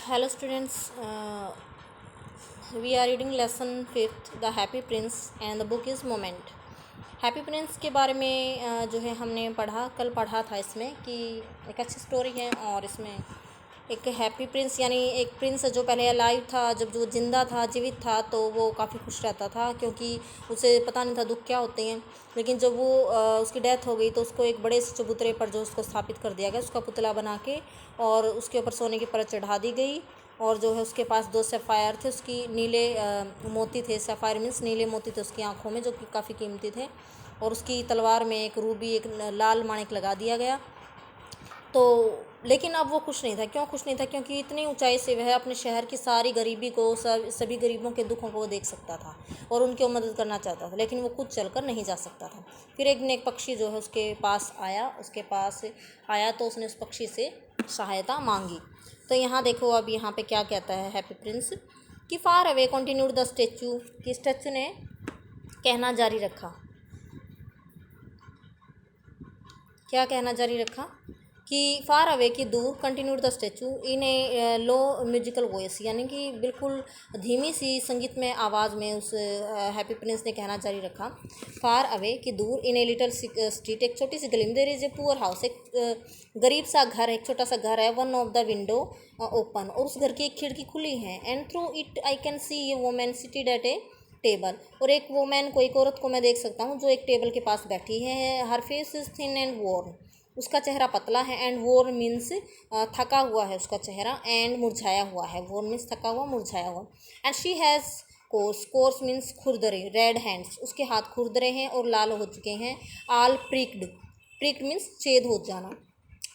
Hello students, we are reading lesson 5th The Happy Prince and the book is Moment. Happy Prince के बारे में जो है हमने कल पढ़ा था इसमें कि एक अच्छी स्टोरी है और इसमें एक हैप्पी प्रिंस यानी एक प्रिंस जो पहले अलाइव था, जब जो जिंदा था, जीवित था, तो वो काफ़ी खुश रहता था क्योंकि उसे पता नहीं था दुख क्या होते हैं। लेकिन जब वो उसकी डेथ हो गई तो उसको एक बड़े से चबूतरे पर जो उसको स्थापित कर दिया गया, उसका पुतला बना के, और उसके ऊपर सोने की परत चढ़ा दी गई। और जो है उसके पास 2 सफ़ायर थे, उसकी नीले मोती थे। सफ़ायर मीन्स नीले मोती थे उसकी आँखों में, जो कि काफ़ी कीमती थे। और उसकी तलवार में एक रूबी, एक लाल माणिक लगा दिया गया। तो लेकिन अब वो खुश नहीं था। क्यों खुश नहीं था? क्योंकि इतनी ऊंचाई से वह अपने शहर की सारी गरीबी को, सभी गरीबों के दुखों को वो देख सकता था और उनकी मदद करना चाहता था, लेकिन वो खुद चलकर नहीं जा सकता था। फिर एक दिन एक पक्षी जो है उसके पास आया तो उसने उस पक्षी से सहायता मांगी। तो यहाँ देखो, अब यहाँ पे क्या कहता है हैप्पी प्रिंस कि far away continued the statue, कि स्टैचू ने कहना जारी रखा। क्या कहना जारी रखा? कि फार अवे की दूर, continued the statue in A low musical voice, यानी कि बिल्कुल धीमी सी संगीतमय आवाज़ में उस हैप्पी प्रिंस ने कहना जारी रखा। फार अवे की दूर, इन ए लिटल स्ट्रीट, एक छोटी सी गली में, there is a poor house, एक गरीब सा घर, एक छोटा सा घर है। One of the window open, और उस घर की एक खिड़की खुली है। And through it I can see a woman seated at a table, और एक वुमेन को, एक औरत को मैं देख सकता हूँ जो एक टेबल के पास बैठी है। Her face is thin and worn, उसका चेहरा पतला है। एंड वॉर्न मीन्स थका हुआ है उसका चेहरा। एंड मुरझाया हुआ है, वॉर्न मीन्स थका हुआ, मुरझाया हुआ। And she has coarse means खुरदरे, रेड हैंड्स, उसके हाथ खुरदरे हैं और लाल हो चुके हैं। आल प्रिक्ड मीन्स छेद हो जाना,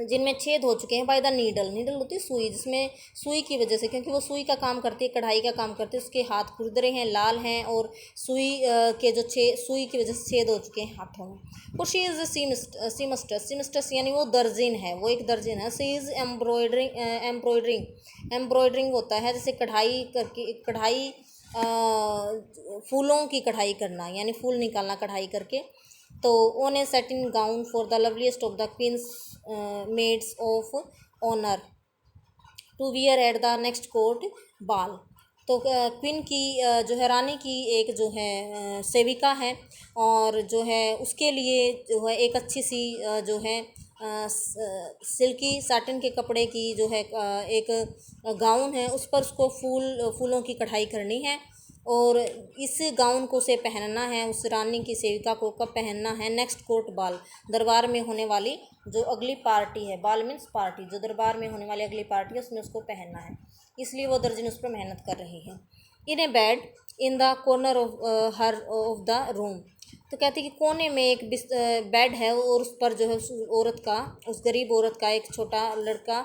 जिनमें छेद हो चुके हैं। बाय द नीडल होती है सुई, जिसमें सुई की वजह से, क्योंकि वो सुई का काम करती है, कढ़ाई का काम करती है, उसके हाथ खुरदरे हैं, लाल हैं, और सुई के जो सुई की वजह से छेद हो चुके हैं हाथों में। और शी इज़ सीमस्टस यानी वो दर्जिन है, वो एक दर्जिन है। शी इज़ एम्ब्रॉयडरिंग होता है जैसे कढ़ाई फूलों की कढ़ाई करना, यानी फूल निकालना कढ़ाई करके। तो on a satin gown for the loveliest of the queen's maids of honour to wear at the next court ball. तो क्वीन की जो है, रानी की एक जो है सेविका है, और जो है उसके लिए जो है एक अच्छी सी जो है सिल्की साटन के कपड़े की जो है एक गाउन है, उस पर उसको फूलों की कढ़ाई करनी है। और इस गाउन को उसे पहनना है, उस रानी की सेविका को कब पहनना है? नेक्स्ट कोर्ट बाल, दरबार में होने वाली जो अगली पार्टी है। बाल मीन्स पार्टी, जो दरबार में होने वाली अगली पार्टी है उसमें उसको पहनना है, इसलिए वो दर्जन उस पर मेहनत कर रही है। In a bed in the corner of the room, तो कहती है कि कोने में एक बेड है, और उस पर जो है उस गरीब औरत का एक छोटा लड़का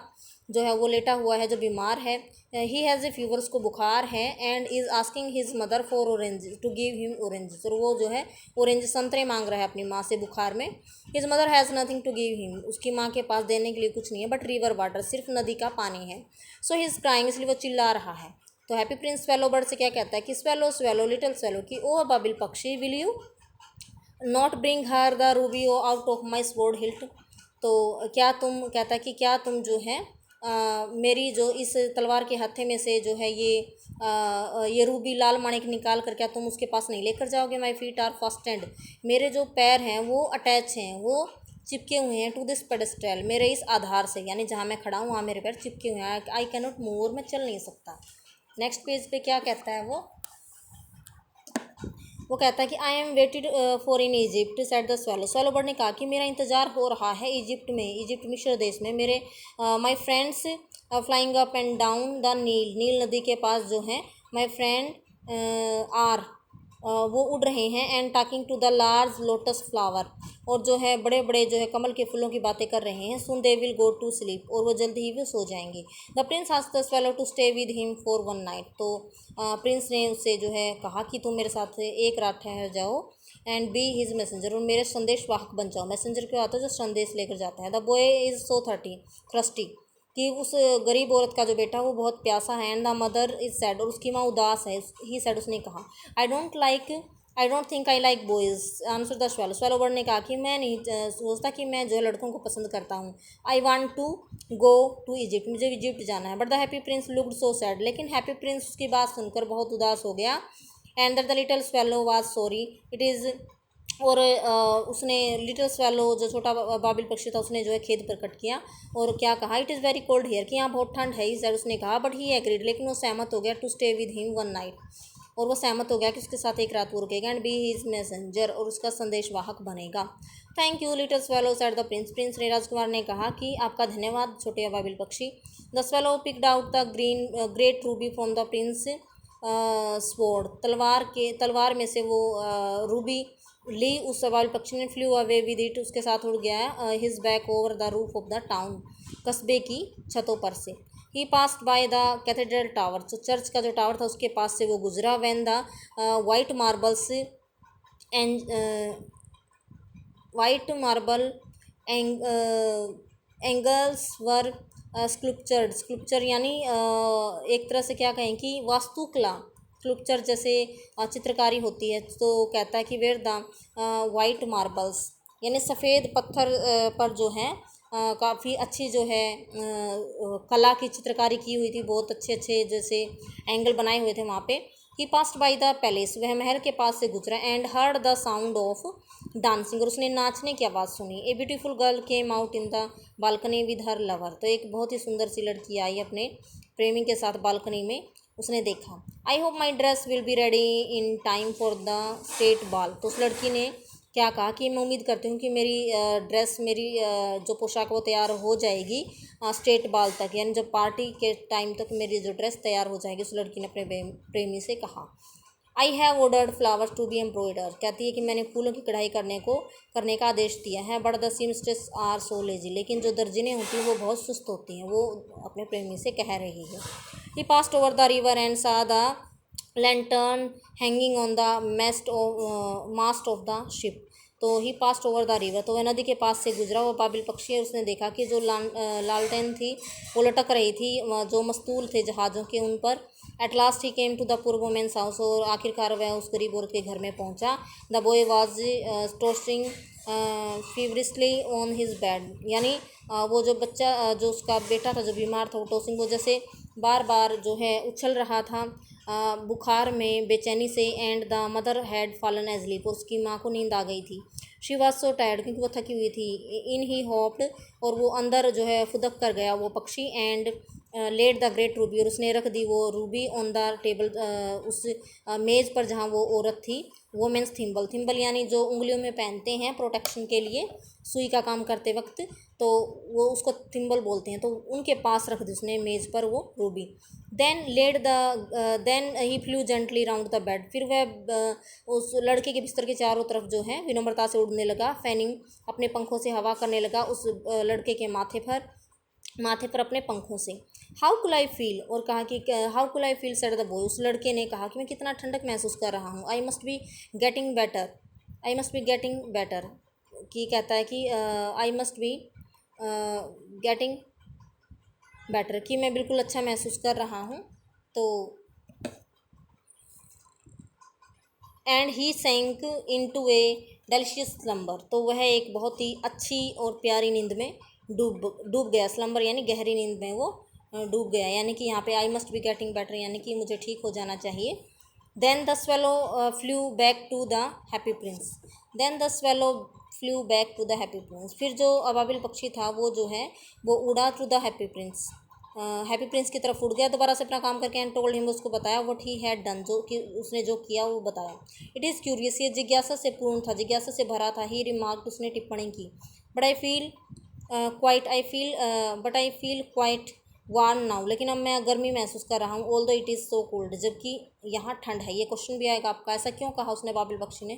जो है वो लेटा हुआ है, जो बीमार है। ही हैज़ ए फीवर, उसको बुखार है। And is asking his mother for orange to give him orange, और वो जो है ऑरेंज संतरे मांग रहा है अपनी माँ से बुखार में। His mother has nothing to give him, उसकी माँ के पास देने के लिए कुछ नहीं है, बट रिवर वाटर, सिर्फ नदी का पानी है। सो ही इज़ क्राइंग, इसलिए वो चिल्ला रहा है। तो हैप्पी प्रिंस स्वेलो बर्ड से क्या कहता है कि स्वेलो लिटिल स्वेलो, कि ओ बाबिल पक्षी, will you not bring her the Ruby out of my sword hilt, तो क्या तुम, कहता है कि क्या तुम जो है मेरी जो इस तलवार के हत्थे में से जो है ये रूबी लाल माणिक निकाल कर क्या तुम उसके पास नहीं लेकर जाओगे? माई फीट आर फास्टेंड, मेरे जो पैर हैं वो अटैच हैं, वो चिपके हुए हैं, टू दिस पेडेस्ट्रल, मेरे इस आधार से, यानी जहाँ मैं खड़ा हूँ वहाँ मेरे पैर चिपके हुए हैं। आई कैन नॉट मूव, मैं चल नहीं सकता। नेक्स्ट पेज पे क्या कहता है वो कहता है कि आई am waited for in Egypt set the swallow bird ने कहा कि मेरा इंतज़ार हो रहा है इजिप्ट मिस्र देश में, मेरे my friends flying up and down the नील नदी के पास जो है माई फ्रेंड आर वो उड़ रहे हैं। And talking to the large lotus flower, और जो है बड़े बड़े जो है कमल के फूलों की बातें कर रहे हैं। सुन they will go to sleep, और वो जल्दी ही वो सो जाएंगे। The prince asked the swallow to stay with him for one night, तो प्रिंस ने उससे जो है कहा कि तुम मेरे साथ एक रात ठहर जाओ। एंड बी हिज मैसेंजर, और मेरे संदेश वाहक बन जाओ। मैसेंजर क्या होता है? जो संदेश लेकर जाता है। The boy is so thirsty, कि उस गरीब औरत का जो बेटा वो बहुत प्यासा है। And the mother is sad, और उसकी माँ उदास है। ही सैड, उसने कहा I don't think I like boys, answer the swallow. Swallow bird ने कहा कि मैं नहीं सोचता कि मैं जो है लड़कों को पसंद करता हूँ। I want to go to Egypt, मुझे इजिप्ट जाना है। But the happy prince looked so sad, लेकिन हैप्पी प्रिंस उसकी बात सुनकर बहुत उदास हो गया। And the little swallow was sorry, it is, और उसने लिटिल स्वैलो जो छोटा बाबिल पक्षी था उसने जो है खेद प्रकट किया और क्या कहा, it is very cold here, कि यहाँ बहुत ठंड है इस उसने कहा। बट ही एग्रीड, लेकिन वो सहमत हो गया to stay with him one night, और वो सहमत हो गया कि उसके साथ एक रात वो रुकेगा। एंड बी हिज मैसेंजर, और उसका संदेशवाहक बनेगा। Thank you little swallow said the prince, prince ने राजकुमार ने कहा कि आपका धन्यवाद छोटे अबाबिल पक्षी। The swallow picked out the great Ruby from the Prince sword, तलवार में से वो रूबी ली उस अबाबिल पक्षी ने। फ्लू अवे विद इट, उसके साथ उड़ गया। His back over the roof of the town, कस्बे की छतों पर से। He passed by the cathedral tower, जो चर्च का जो टावर था उसके पास से वो गुजरा। When the white marbles and white marble angels were sculptured यानी एक तरह से क्या कहें कि वास्तुकला, स्culpture जैसे चित्रकारी होती है, तो कहता है कि वेयर द वाइट मार्बल्स यानी सफ़ेद पत्थर पर जो है काफ़ी अच्छी जो है कला की चित्रकारी की हुई थी, बहुत अच्छे अच्छे जैसे एंगल बनाए हुए थे वहाँ पे। ही पास्ड बाई द पैलेस, वह महल के पास से गुजरा। And heard the sound of dancing, और उसने नाचने की आवाज़ सुनी। A beautiful girl came out in the balcony with her lover, तो एक बहुत ही सुंदर सी लड़की आई अपने प्रेमी के साथ बालकनी में, उसने देखा। I hope my dress will be ready in time for the state बाल, तो उस लड़की ने क्या कहा कि मैं उम्मीद करती हूँ कि मेरी ड्रेस, मेरी जो पोशाक वो तैयार हो जाएगी स्टेट बाल तक, यानी जब पार्टी के टाइम तक मेरी जो ड्रेस तैयार हो जाएगी। उस लड़की ने अपने प्रेमी से कहा। I have ordered flowers to be embroider, कहती है कि मैंने फूलों की कढ़ाई करने का आदेश दिया है। But the seamstress are so lazy, लेकिन जो दर्जिनें होती हैं वो बहुत सुस्त होती हैं, वो अपने प्रेमी से कह रही है। He passed over the river and saw the lantern hanging on the mast of the ship, तो he passed over the river, तो वह नदी के पास से गुजरा। वो बाबिल पक्षी है, उसने देखा कि जो लालटेन थी वो लटक रही थी, जो मस्तूल थे जहाज़ों के उन पर। At last he came to the poor woman's house, और आखिरकार वह उस गरीब औरत के घर में पहुंचा। The boy was tossing feverishly on his bed, यानी वो जो बच्चा जो उसका बेटा था जो बीमार था, वो टॉसिंग, वो जैसे बार बार जो है उछल रहा था बुखार में बेचैनी से। And the mother had fallen asleep, और उसकी माँ को नींद आ गई थी। शी वॉज सो टायर्ड, क्योंकि वो थकी हुई थी। इन ही होप्ड, और वो अंदर जो है फुदक कर गया वो पक्षी। And let the great Ruby, और उसने रख दी वो रूबी ऑन द टेबल, उस मेज़ पर जहाँ वो औरत थी। वो मीन्स थिम्बल, थिम्बल यानी जो उंगलियों में पहनते हैं प्रोटेक्शन के लिए सुई का काम करते वक्त, तो वो उसको थिम्बल बोलते हैं। तो उनके पास रख दी उसने मेज़ पर वो ruby. Then he flew gently round the bed, फिर वह उस लड़के के बिस्तर के चारों तरफ जो है विनम्रता से उड़ने लगा। फैनिंग, अपने पंखों से हवा करने लगा उस लड़के के माथे पर अपने पंखों से। हाउ कुल आई फील, और कहा कि हाउ कुल I feel said the boy, उस लड़के ने कहा कि मैं कितना ठंडक महसूस कर रहा हूँ। I must be getting better, I must be getting better, कि कहता है कि I must be getting better, कि मैं बिल्कुल अच्छा महसूस कर रहा हूँ। तो and he sank into a delicious slumber, तो वह एक बहुत ही अच्छी और प्यारी नींद में डूब गया। स्लम्बर यानी गहरी नींद में वो डूब गया, यानी कि यहाँ पे I must be getting better यानी कि मुझे ठीक हो जाना चाहिए। Then the swallow flew back to the happy prince, then the swallow flew back to the happy prince, फिर जो अबाबिल पक्षी था वो जो है वो उड़ा to the happy prince, happy prince की तरफ उड़ गया दोबारा से अपना काम करके। एंड टोल्ड हिम, उसको बताया व्हाट ही हैड डन, जो कि उसने जो किया वो बताया। इट इज़ क्यूरियस, ये जिज्ञासा से पूर्ण था, जिज्ञासा से भरा था। ही रिमार्क, उसने टिप्पणी की। But I feel quite warm now, लेकिन अब मैं गर्मी महसूस कर रहा हूँ। ऑल दो इट इज़ सो कोल्ड, जबकि यहाँ ठंड है। ये क्वेश्चन भी आएगा आपका, ऐसा क्यों कहा उसने बाबिल पक्षी ने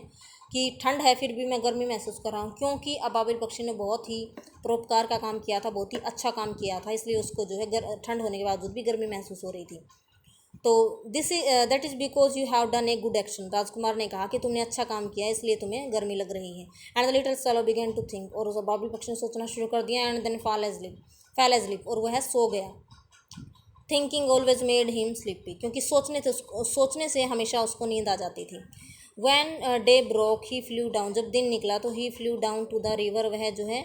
कि ठंड है फिर भी मैं गर्मी महसूस कर रहा हूँ? क्योंकि अबाबिल पक्षी ने बहुत ही परोपकार का काम किया था, बहुत ही अच्छा काम किया था, इसलिए उसको जो है ठंड होने के बावजूद भी गर्मी महसूस हो रही थी। तो that is because you have done a good action, राजकुमार ने कहा कि तुमने अच्छा काम किया है इसलिए तुम्हें गर्मी लग रही है। And the little swallow began to think, और उस बाबिल पक्षी ने सोचना शुरू कर दिया। एंड देन फॉल एज़लिप, और वह सो गया। Thinking always made him sleepy, क्योंकि सोचने से हमेशा उसको नींद आ जाती थी। When day broke he flew down, जब दिन निकला तो he flew down to the river, वह जो है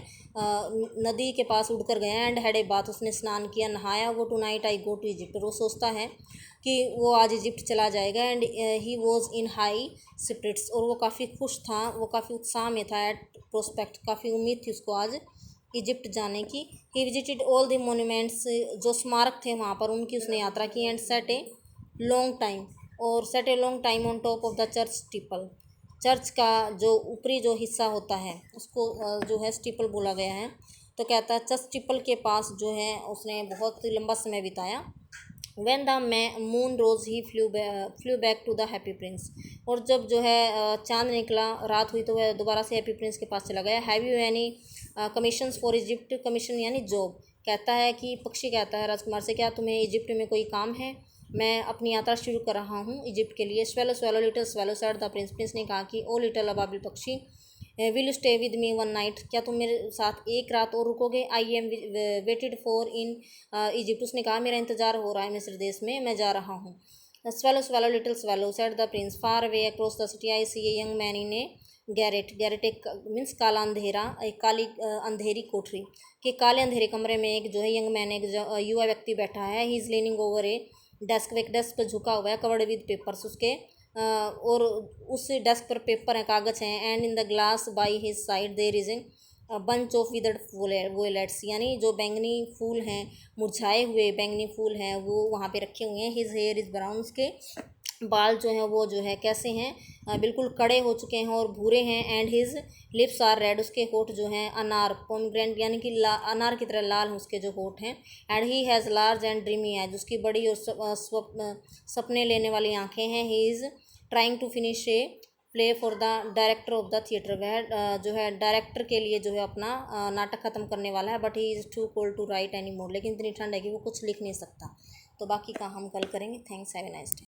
नदी के पास उड़कर गया। एंड हैड ए बाथ, उसने स्नान किया, नहाया। वो tonight I go to Egypt, वो सोचता है कि वो आज इजिप्ट चला जाएगा। And he was in high spirits, और वो काफ़ी खुश था, वो काफ़ी उत्साह में था। एट प्रोस्पेक्ट, काफ़ी उम्मीद थी उसको आज इजिप्ट जाने की। He visited all the monuments, जो स्मारक थे वहाँ पर उनकी उसने यात्रा की। And sat a long time, और sat a long time on top of the church steeple, church का जो ऊपरी जो हिस्सा होता है उसको जो है स्टीपल बोला गया है। तो कहता है चर्च स्टीपल के पास जो है उसने बहुत लंबा समय बिताया। When the moon rose he flew back to the happy prince, और जब जो है चांद निकला, रात हुई, तो वह दोबारा से हैप्पी प्रिंस के पास चला गया। Have you any commissions for Egypt, commission यानी जॉब। कहता है कि पक्षी कहता है राजकुमार से, क्या तुम्हें इजिप्ट में कोई काम है? मैं अपनी यात्रा शुरू कर रहा हूँ इजिप्ट के लिए। Swallow swallow little swallow said the prince, prince ने कहा कि ओ लिटिल अबाबिल पक्षी, will you stay with me one night, क्या तुम मेरे साथ एक रात और रुकोगे? I am waited for in Egypt, उसने कहा मेरा इंतज़ार हो रहा है मिस्र देश में, मैं जा रहा हूँ। Swallow swallow little swallow said the prince, far away across the city I see a young man in a garret, garret एक मीन्स काला अंधेरा, एक काली अंधेरी कोठरी के काले अंधेरे कमरे में एक जो है यंग मैन, एक युवा व्यक्ति बैठा है। He is leaning over A desk, एक डेस्क पर झुका हुआ है, कवर्ड विद पेपर्स, उसके और उस डेस्क पर पेपर हैं, कागज़ हैं। And in the glass by his side there is a bunch of withered violets, यानी जो बैंगनी फूल हैं, मुरझाए हुए बैंगनी फूल हैं, वो वहाँ पे रखे हुए हैं। हिज हेयर इज़ ब्राउन, उसके बाल जो हैं वो जो है कैसे हैं, बिल्कुल कड़े हो चुके हैं और भूरे हैं। And his lips are red, उसके होठ जो हैं अनार, पोमग्रेनेट यानी कि अनार की तरह लाल हैं उसके जो होठ हैं। And he has large and dreamy eyes, उसकी बड़ी और सपने लेने वाली आँखें हैं। He is trying to finish a play for the director of the theatre, वह जो है डायरेक्टर के लिए जो है अपना नाटक ख़त्म करने वाला है। But he is too cold to write any more, लेकिन इतनी ठंड है कि वो कुछ लिख नहीं सकता। तो बाकी का हम कल करेंगे। Thanks, have a nice day.